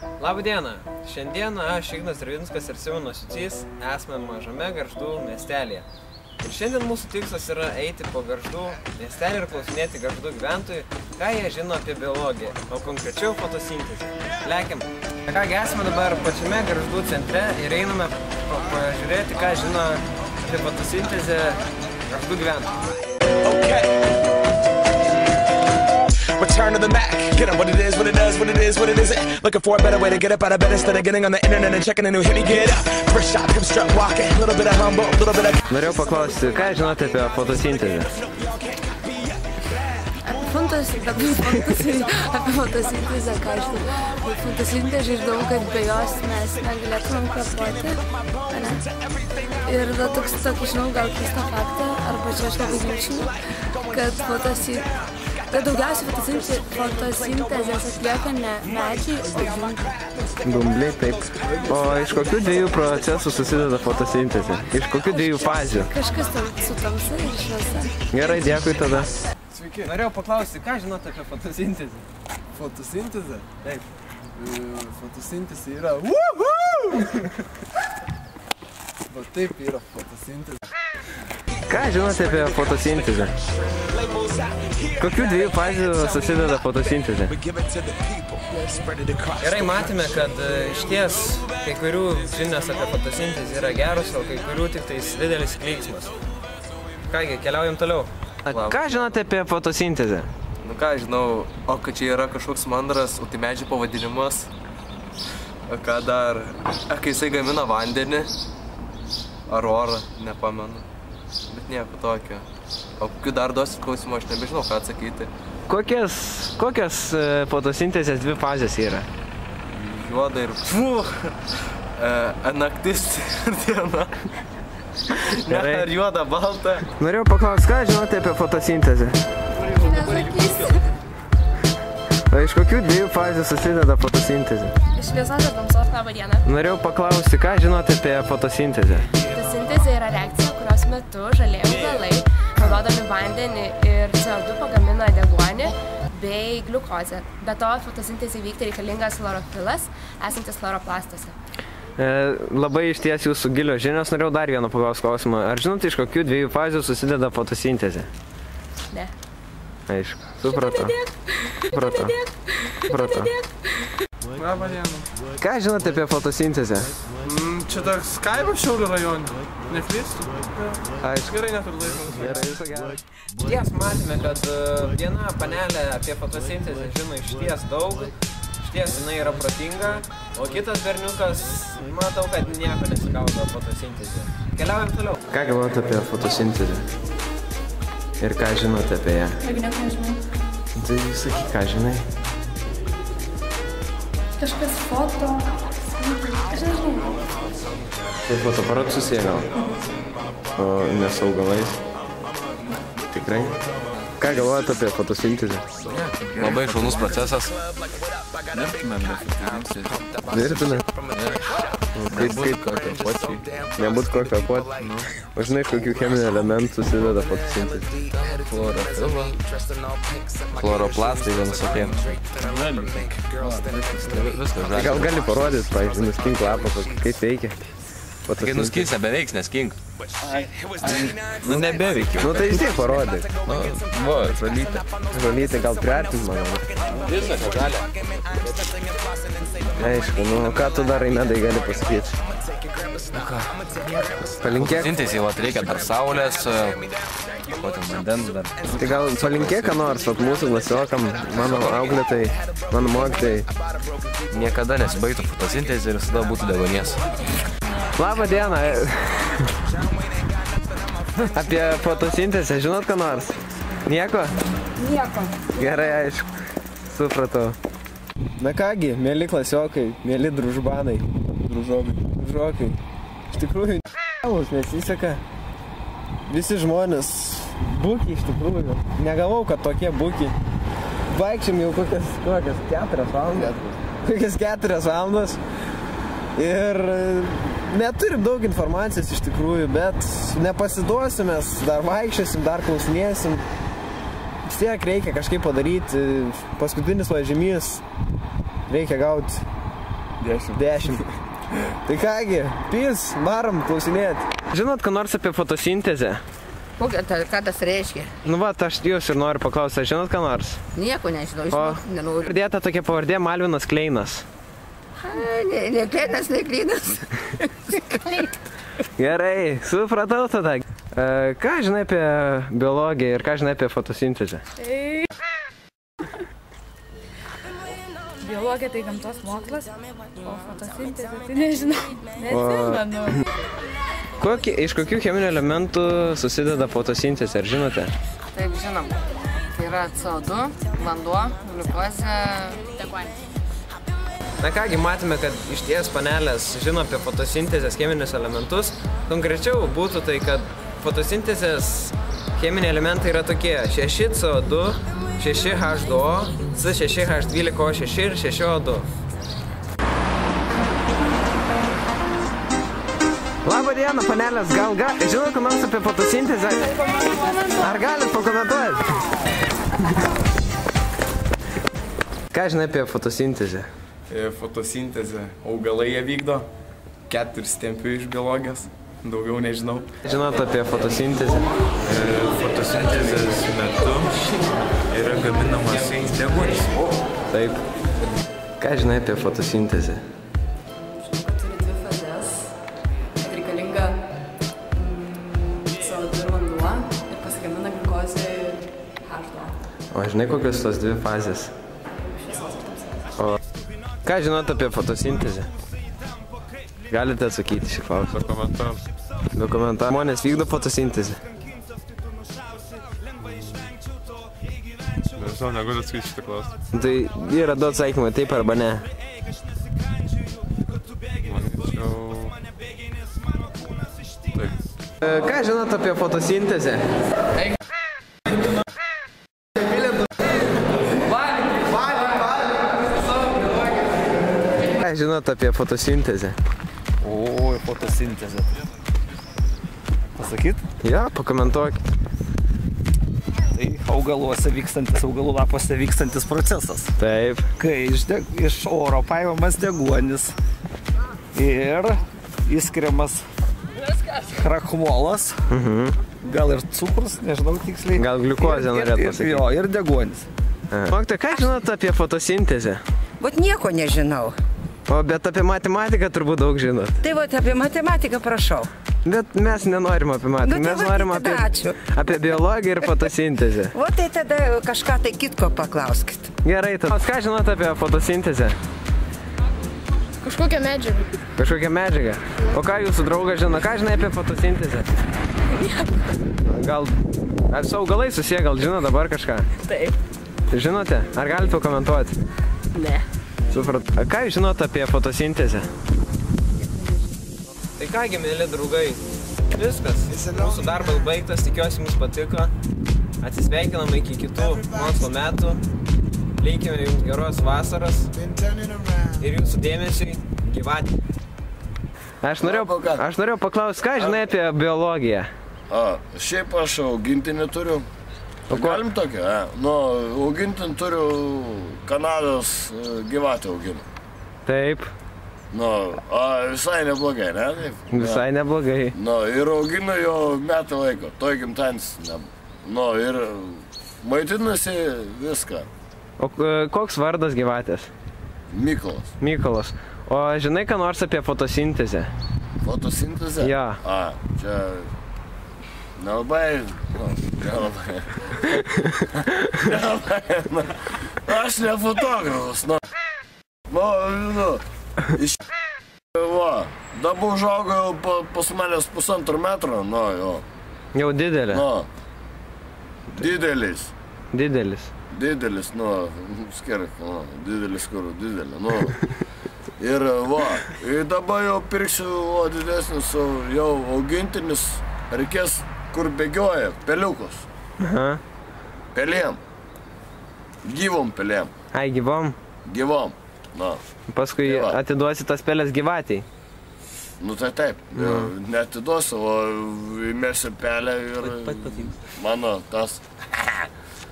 Labą dieną. Šiandieną aš, Ignas Ravinskas ir Simonas Jucys esame mažame Gargždų miestelėje. Ir šiandien mūsų tikslas yra eiti po Gargždų miestelį ir klausinėti Gargždų gyventojų, ką jie žino apie biologiją, o konkrečiau fotosintezę. Lekiam. Kągi, esame dabar pačiame Gargždų centre ir einame pažiūrėti, ką žino apie fotosintezę Gargždų gyventojų. Return to the Mac, get up what it is, what it does, what it is, what it isn't. Looking for a better way to get up out of bed instead of getting on the internet and checking a new hit. Me get up, first shot, come strut walking, a little bit of humble, a little bit of... Norėjau paklausti, ką žinote apie fotosintezę? Apie fotosintezę, ką žinau. Fotosintezę žinau, kad be jos mes negalėtumėm kvėpuoti. Ir tokį žinau gal keistą faktą, arba čia aš labai ginčinu, kad daugiausiai fotosintezės atlieka ne medžiai, o dumbliai. Dumbliai, taip. O iš kokių dviejų procesų susideda fotosintezė? Iš kokių dviejų fazių? Kažkas su tamsa ir šviesa. Gerai, dėkui tada. Sveiki. Norėjau paklausti, ką žinote apie fotosintezę? Fotosintezė? Taip. Fotosintezė yra... Woohoo! Va taip yra fotosintezė. Ką žinote apie fotosintezę? Kokių dviejų fazių susideda fotosintezė? Gerai, matėme, kad išties kai kurių žinios apie fotosintezę yra geros, o kai kurių tik tais didelis klyksmas. Kągi, keliaujam toliau. Ką žinote apie fotosintezę? Nu ką, žinau, o kad čia yra kažkoks mandras, o tai medžių pavadinimas. Ką dar? Kai jisai gamina vandenį, ar orą, nepamenu. Bet nieko tokio. O kokių dar duosit klausimų, aš nebežinau, ką atsakyti. Kokios fotosintezės dvi fazės yra? Juoda ir... naktis ir diena. Ne, ar juoda, balta. Norėjau paklausti, ką žinote apie fotosintezę? Nesakysiu. O iš kokių dviejų fazių susideda fotosintezė? Iš šviesos ir tamsos. Labą dieną. Norėjau paklausti, ką žinote apie fotosintezę? Fotosintezė yra reakcija, kurios metu žalieji augalai, naudodami vandenį ir CO2 pagamina deguonį bei gliukozę. Be to, fotosintezei vykti reikalingas chlorofilas, esantis chloroplastuose. Labai išties jūsų gilios žinios. Norėjau dar vieną paklausti klausimą. Ar žinote, iš kokių dviejų fazių susideda fotosintezė? Ne. Aišku. Supratau. Labą dieną. Ką žinote apie fotosintezę? Čia toks kaimas Šiaulių rajone. Neklystu? Aišku. Gerai, neturiu laiko. Gerai, viso gero. Išties matėme, kad viena panelė apie fotosintezę žino išties daug. Išties jinai yra protinga, o kitas berniukas, matau, kad nieko nesigaudo fotosintezė. Keliaujam toliau. Ką galvote apie fotosintezę? Ir ką žinote apie ją? Jeigu nieko nežinau. Tai sakyk, ką žinai? Kažkas foto... Aš nežinau. Tai fotoaparatų susiję gal? O ne su augalais? Tikrai? Ką galvojate apie fotosintezę? Labai šaunus procesas. Virtume? Nebūt kokio pot. O žinai, iš kokių cheminių elementų susideda fotosintezė? Chlorofilą. Chloroplastai visokie. Tai gal gali parodyti, pavyzdžiui, nuskink lapą, kaip veikia? Kai nuskins, nebeveiks, neskink. Nu, nebeveikia. Nu, tai vis tiek parodyk. Va, žalytė. Žalytė gal priartint mano. Visą, ką gali. Aišku, nu, ką tu dar Raimedai gali pasakyti? Nu ką? Palinkėk. Fotosintezei, vat reikia dar saulės, ko ten vandens dar. Tai gal palinkėk ką nors, vat mūsų klasiokam, mano auklėtai, mano mokytojai. Niekada nesibaigtų fotosintezė ir visada būtų deguonies. Labą dieną. Apie fotosintezę žinot ką nors? Nieko? Nieko. Gerai, aišku. Supratau. Na kągi, mėly klasiokai, mėly družbanai. Družokai. Iš tikrųjų, mums nesiseka. Visi žmonės bukiai iš tikrųjų. Negavau, kad tokie bukiai. Vaikščiam jau kokias 4 valandas. Kokias 4 valandas. Ir neturim daug informacijos iš tikrųjų, bet nepasiduosim, mes dar vaikščiosim, dar klausinėsim. Vis tiek reikia kažkaip padaryti, paskutinis pažymys reikia gauti. 10. Tai kągi, pys, varom klausinėti. Žinot, ką nors apie fotosintezę? Ką tas reiškia? Nu va, aš jūs ir noriu paklausyti, žinot ką nors? Nieko nežinau, žinau, nenoriu. Pradėta tokia pavardė Malvinas Kleinas. Ne Kleinas, ne Kleinas. Gerai, supratau tada. Ką žinai apie biologiją ir ką žinai apie fotosintezę? Biologija tai gamtos mokslas, o fotosintezė tai nežinau. Neatsimenu. Iš kokių cheminių elementų susideda fotosintezė, ar žinote? Taip, žinom. Tai yra CO2, vanduo, gliukozė, deguonis. Na kągi, matėme, kad išties panelės žino apie fotosintezės cheminius elementus. Konkrečiau būtų tai, kad fotosintezės cheminiai elementai yra tokie 6 CO2, 6 H2O, C6H12O6 ir 6O2. Labą dieną, panelės, gal žinot, ką nors apie fotosintezę? Ar galit pakomentuoti? Ką žinai apie fotosintezę? Fotosintezę augalai jie vykdo, 4 stempių iš biologijos, daugiau nežinau. Žinot apie fotosintezę? Fotosintezės metu yra gaminamas deguonis. Taip. Ką žinai apie fotosintezę? O žinai, kokios tos dvi fazės? O ką žinot apie fotosintezę? Galite atsakyti šį klausimą? Dokumentar. Žmonės vykdo fotosintezę. Nežinau, negaliu atsakyti šitą klausimą. Tai yra du atsakymai, taip arba ne. Manyčiau... Taip. Ką žinot apie fotosintezę? Ką žinot apie fotosintezę? O, fotosintezė. Pasakyt? Jo, pakomentuokit. Tai augaluose vykstantis, augalų lapuose vykstantis procesas. Taip. Kai iš oro paimamas deguonis ir įskiriamas krakmolas, gal ir cukrus, nežinau tiksliai. Gal gliukozė norėtų pasakyti. Jo, ir deguonis. Mokytoja, ką žinot apie fotosintezę? Vat nieko nežinau. O, bet apie matematiką turbūt daug žinot. Tai vat apie matematiką prašau. Bet mes nenorim apie matematiką, mes norim apie biologiją ir fotosintezę. O tai tada kažką tai kitko paklauskit. Gerai, tada. Ką žinot apie fotosintezę? Kažkokią medžiagą. Kažkokią medžiagą? O ką jūsų draugas žino? Ką žinai apie fotosintezę? Gal... Ar su augalai susiję, gal žino dabar kažką? Taip. Žinote? Ar galite pakomentuoti? Ne. Suprat. Ką jūs žinot apie fotosintezę? Tai kągi, mėly draugai, viskas. Mūsų darbas baigtas, tikiuosi jums patiko. Atsisveikiname iki kitų mokslo metų. Linkime jums geros vasaros ir jūsų dėmesiui gyvatį. Aš norėjau paklausti, ką žinai apie biologiją? Šiaip aš augintinį turiu. Galim tokį? Nu, augintinį turiu Kanados gyvatę auginu. Taip. Nu, visai neblogai, ne? Visai neblogai. Nu, ir auginu jau metų laiko, toj gimtadienis. Nu, ir maitinasi viską. O koks vardas gyvatės? Mykolas. Mykolas. O žinai, ką nors apie fotosintezę? Fotosintezę? Jo. Čia... Nelabai, nelabai. Aš ne fotografas, iš... Va, dabar užaugo jau pas manęs 1,5 metro, jo. Jau didelė? Didelis. Didelis? Didelis, skirk, didelis kur, didelė, Ir va, ir dabar jau pirksiu didesnis, jau augintinis, reikės kur bėgioja, peliukus. Pelėm. Gyvom pelėm. Ai, gyvom? Gyvom, Paskui atiduosi tas pelės gyvatei? Nu tai taip, neatiduosiu, o įmėsiu pelę ir mano tas...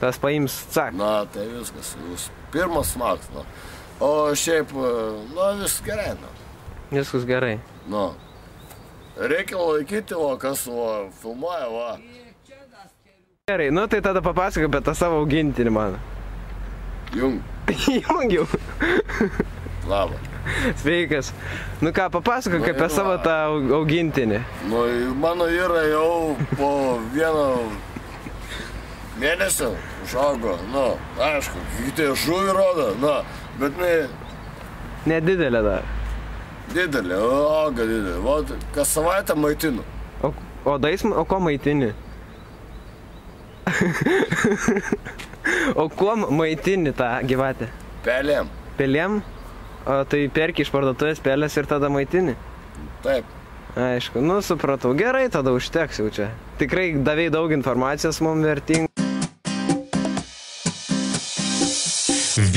Tas paims, cak. Tai viskas, jūs pirmas smags, O šiaip, viskas gerai, Viskas gerai. Reikia laikyti, kas filmuoja, Gerai, tai tada papasakok apie tą savo augintinį man. Jungiau. Labas. Sveikas. Ką, papasakok apie savo tą augintinį. Mano vyra jau po 1 mėnesio užaugo, aišku, kiti žuvį rodo, bet Nedidelė dar. Didelė, auga didelė, kas savaitę maitinu. O ko maitini? O kuo maitini tą gyvatę? Pelėm. Pelėm? O tai perki iš parduotuvės pelės ir tada maitini? Taip. Aišku, supratau. Gerai, tada užteks jau čia. Tikrai davei daug informacijos mums vertingų.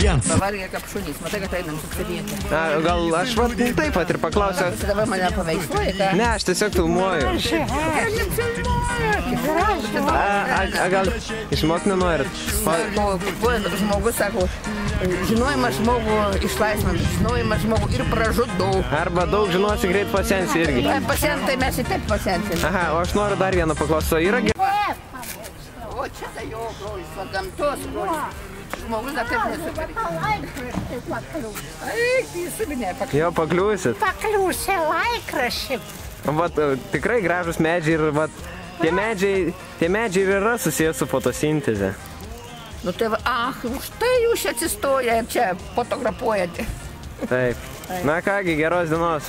Pavargė kaip šunys, matai, kad einam susirinkti. Gal aš taip pat ir paklausiau. Tu dabar mane paveiksluoji, ką? Ne, aš tiesiog filmuoju. Gal išmok nenorit? Žmogus sako, žinojimas žmogų išlaisvina, žinojimas žmogų ir pražudau. Arba daug žinosi, greit pasensi irgi. Pasentai mes ir taip pasensim. Aha, o aš noriu dar vieną paklausyti. Yra gerai. O čia tai jo grožis, gamtos grožis. Žmogus dar taip nesupareikia. Eik, įsibinė, pakliūsi. Jo, pakliūsit. Pakliūsi laikrašį. Tikrai gražus medžiai ir tie medžiai ir yra susijęs su fotosinteze. Tai už tai jūs atsistoja ir čia fotografuojate. Taip. Na kągi, geros dienos.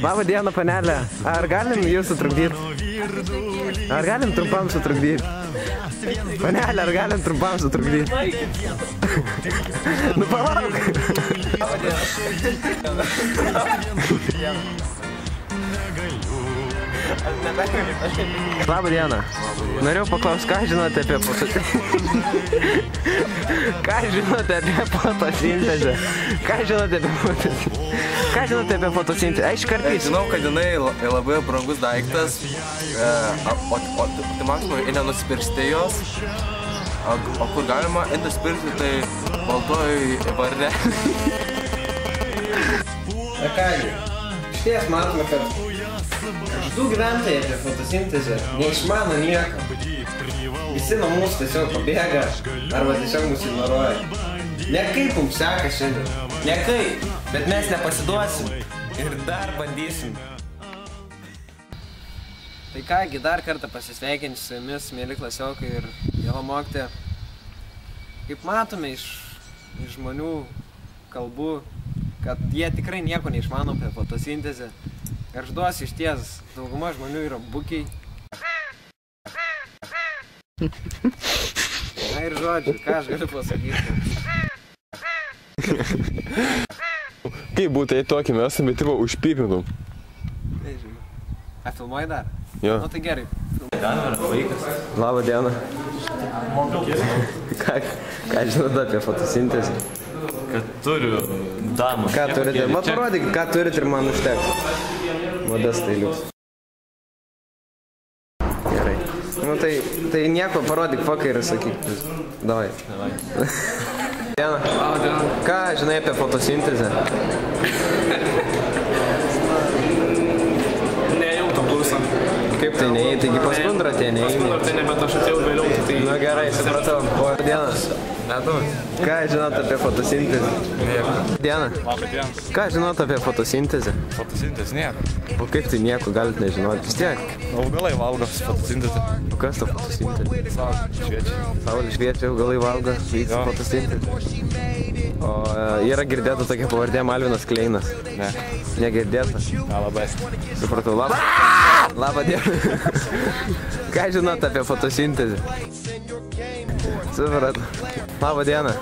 Labą dieną, panelė. Ar galim jūs sutrukdyti? Ar galim trumpam sutrukdyti? Panelė, ar galim trumpam sutrukdyti? Palauk. Labą dieną. Norėjau paklausti, ką žinote apie fotosintezę? Ką žinote apie fotosintezę? Ką žinote apie fotosintezę? Iškarpys. Žinau, kad jinai labai brangus daiktas, o maksimum ir nenusipirksti jos. O kur galima nusipirkti, tai baltoj varne. Kągi, šties matome, kad Kraštų gyventojai apie fotosintezę neišmano nieko. Visi nuo mūsų tiesiog pabėga arba tiesiog mus ignoruoja. Nekaip mums seka šiandien. Nekaip, bet mes nepasiduosim ir dar bandysim. Tai kągi, dar kartą pasisveikinti su jumis, mėly klasiokai ir jo mokytoja. Kaip matome iš žmonių kalbų, kad jie tikrai nieko neišmano apie fotosintezę. Gargžduose išties dauguma žmonių yra bukiai. Na ir žodžiu, ką aš galiu pasakyti. Kaip būtų, jei tokį mes tipo užpypinum? Nežinau. A, filmuoji dar? Jo. Nu tai gerai. Vaikas. Labą dieną. Ką žinote apie fotosintezę? Kad turiu damą. Ką turite? Parodykit, ką turite ir man užteks. Modestai liuks. Gerai. Nu tai nieko, parodyk foką ir sakyk. Davai. Diena. Ką žinai apie fotosintezę? Neėjau to kursą. Kaip tai neėjai? Taigi pas Kundrą tie neėjai? Pas Kundrą tai ne, bet aš atėjau vėliau. Nu gerai, supratau. O dienas. Ką žinot apie fotosintezę? Nieko. Diena. Labą dieną. Ką žinot apie fotosintezę? Fotosintezė nieko. O kaip tai nieko galit nežinoti? Vis tiek. Augalai valgo fotosintezę. O kas ta fotosintezė? Saulė šviečia. Saulė šviečia, augalai valgo, vyksta fotosintezė. O yra girdėta tokia pavardė Malvinas Kleinas? Ne. Negirdėta? Na, labai. Supratau. Labą dieną. Ką žinot apie fotosintezę? Supratau. Labą dieną.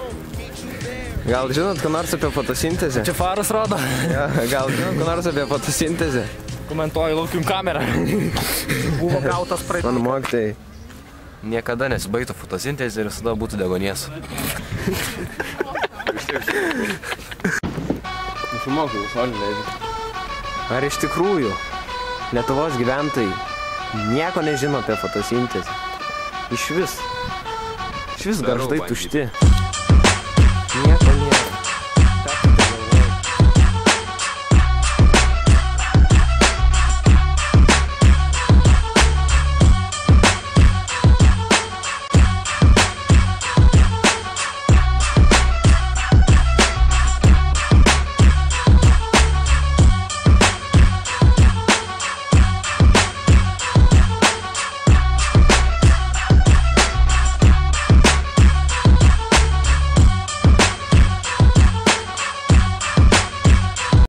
Gal žinot, ką nors apie fotosintezę? Čia faras rodo. Ja, gal žinot, ką nors apie fotosintezę? Komentuoju, laukiam kamerą. Buvo gautas praeitą. Mano mokytojai. Niekada nesibaigtų fotosintezė ir visada būtų degonės. išmokau solidžiai. Ar iš tikrųjų Lietuvos gyventojai nieko nežino apie fotosintezę? Iš vis garždai tušti. Nieko nėra.